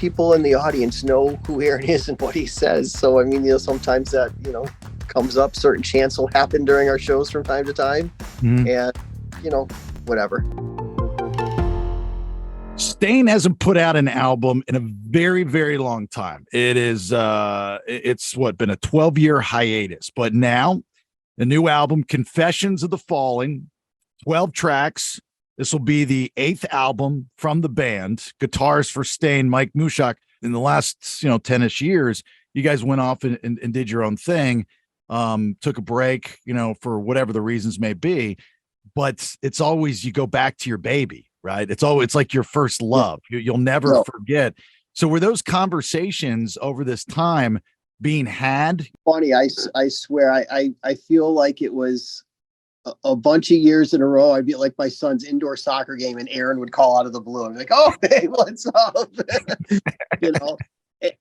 people in the audience know who Aaron is and what he says. So, I mean, sometimes that, comes up. Certain chants will happen during our shows from time to time. Mhm. And, whatever. Staind hasn't put out an album in a very, very long time. It is, it's been a 12-year hiatus. But now, the new album, Confessions of the Falling, 12 tracks. This will be the 8th album from the band. Guitars for Staind, Mike Mushak. In the last, 10-ish years, you guys went off and did your own thing, took a break, for whatever the reasons may be. But it's always, you go back to your baby, right? It's like your first love. You'll never forget. So were those conversations over this time being had? Funny, I swear, I feel like it was a bunch of years in a row. I'd be like my son's indoor soccer game and Aaron would call out of the blue. I'm like, oh, hey, what's up?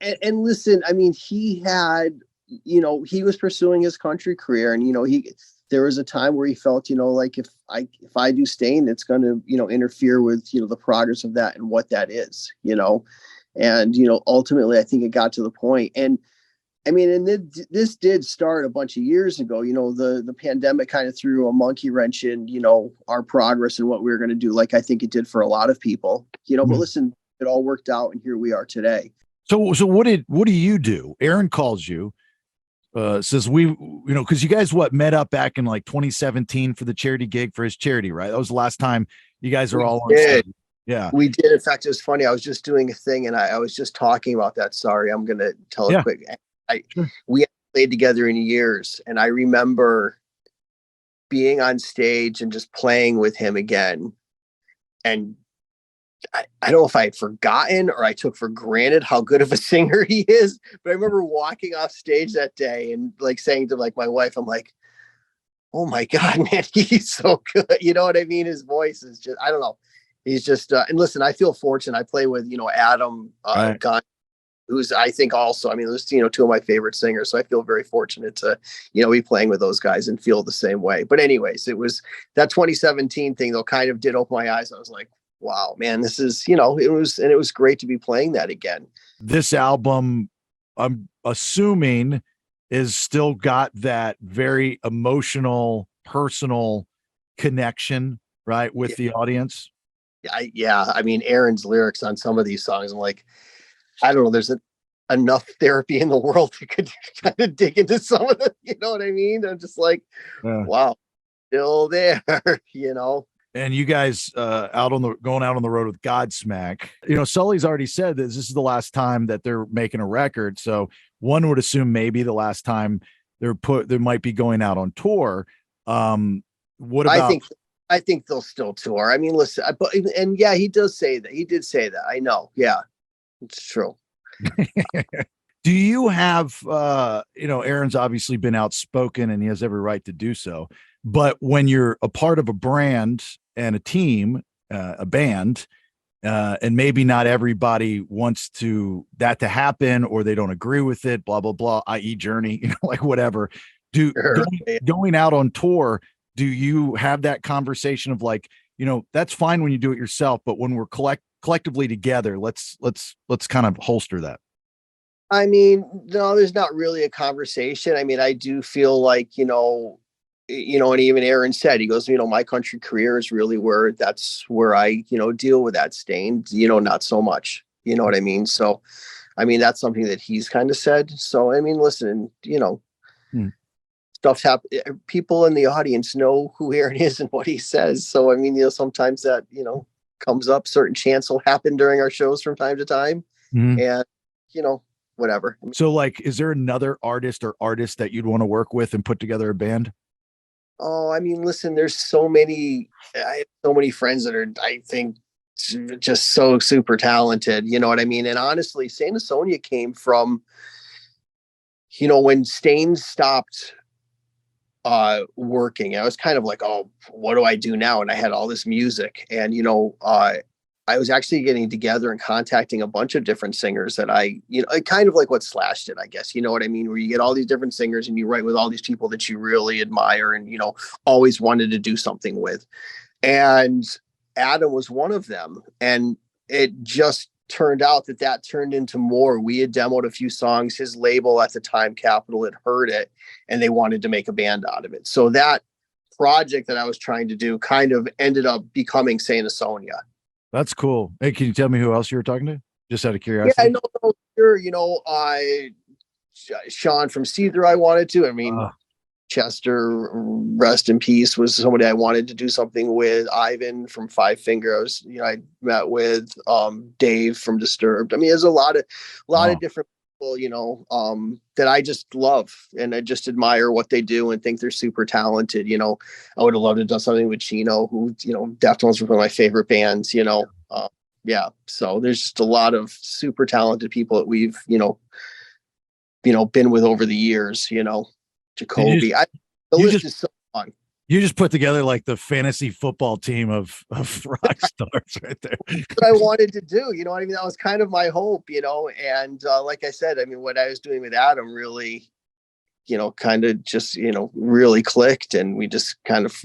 And listen, I mean, he had, he was pursuing his country career, and, there was a time where he felt, like if I do Staind, it's going to, interfere with, the progress of that and what that is, and, ultimately I think it got to the point. And I mean, and this did start a bunch of years ago. The pandemic kind of threw a monkey wrench in, our progress and what we were going to do, like I think it did for a lot of people, but listen, it all worked out and here we are today. So what do you do? Aaron calls you, says because you guys met up back in like 2017 for the charity gig for his charity, right? That was the last time you guys are all on stage. Yeah, we did. In fact, it was funny. I was just doing a thing and I was just talking about that. Sorry, I'm going to tell it quick. We haven't played together in years, and I remember being on stage and just playing with him again. And I don't know if I had forgotten or I took for granted how good of a singer he is, but I remember walking off stage that day and like saying to like my wife, I'm like, oh my God, man, he's so good. You know what I mean? His voice is just, I don't know. He's just, and listen, I feel fortunate. I play with, Adam Gunn, who's, I think also, I mean, those, two of my favorite singers. So I feel very fortunate to, be playing with those guys and feel the same way. But anyways, it was that 2017 thing though, kind of did open my eyes. I was like, wow, man, this is, it was great to be playing that again. This album, I'm assuming, is still got that very emotional, personal connection, right, with the audience. I mean, Aaron's lyrics on some of these songs, I'm like, I don't know, there's enough therapy in the world to could kind of dig into some of them, you know what I mean? I'm just like, wow, still there, And you guys going out on the road with Godsmack. Sully's already said that this is the last time that they're making a record. So one would assume maybe the last time they might be going out on tour. What about? I think they'll still tour. I mean, listen, and yeah, he did say that. I know. Yeah, it's true. Do you have, Aaron's obviously been outspoken and he has every right to do so. But when you're a part of a brand and a team, a band, and maybe not everybody wants that to happen, or they don't agree with it, blah, blah, blah, i.e. Journey, like whatever, going out on tour, do you have that conversation of like, that's fine when you do it yourself, but when we're collectively together, let's kind of holster that? I mean, no, there's not really a conversation. I mean, I do feel like, and even Aaron said, he goes, my country career is really that's where I, deal with that Staind, not so much, you know what I mean? So, I mean, that's something that he's kind of said. So, I mean, listen, stuff's happen. People in the audience know who Aaron is and what he says. So, I mean, sometimes that, comes up. Certain chants will happen during our shows from time to time. And, whatever. So like, is there another artist or artists that you'd want to work with and put together a band? Oh, I mean, listen, there's so many, I have so many friends that are, I think, just so super talented, you know what I mean? And honestly, Saint Asonia came from, when Staind stopped working, I was kind of like, oh, what do I do now? And I had all this music and, I was actually getting together and contacting a bunch of different singers that kind of like what Slash did, I guess, you know what I mean? Where you get all these different singers and you write with all these people that you really admire and, always wanted to do something with. And Adam was one of them. And it just turned out that turned into more. We had demoed a few songs. His label at the time, Capitol, had heard it, and they wanted to make a band out of it. So that project that I was trying to do kind of ended up becoming Saint Asonia. That's cool. Hey, can you tell me who else you were talking to? Just out of curiosity. Yeah, no, sure. Sean from Seether, I wanted to. I mean, Chester, rest in peace, was somebody I wanted to do something with. Ivan from Five Finger, I met with Dave from Disturbed. I mean, there's a lot of different people, that I just love and I just admire what they do and think they're super talented. I would have loved to do something with Chino, who, Deftones was one of my favorite bands, yeah. So there's just a lot of super talented people that we've, been with over the years, Jacoby. The list is so long. You just put together like the fantasy football team of rock stars right there. What I wanted to do, I mean, that was kind of my hope, and like I said, I mean, what I was doing with Adam really, kind of just, really clicked, and we just kind of,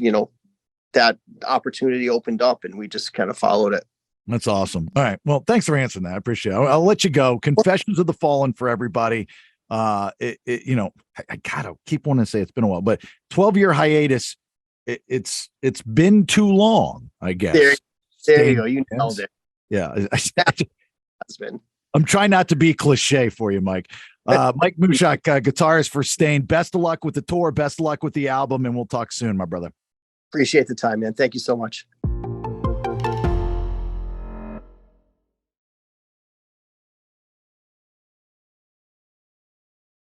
that opportunity opened up and we just kind of followed it. That's awesome. All right. Well, thanks for answering that. I appreciate it. I'll let you go. Confessions of the Fallen for everybody. I gotta keep wanting to say it's been a while, but 12-year hiatus. It's been too long, I guess. There you go. You nailed it. Yeah. Been. I'm trying not to be cliche for you, Mike. Mike Mushak, guitarist for Stain. Best of luck with the tour. Best of luck with the album, and we'll talk soon, my brother. Appreciate the time, man. Thank you so much.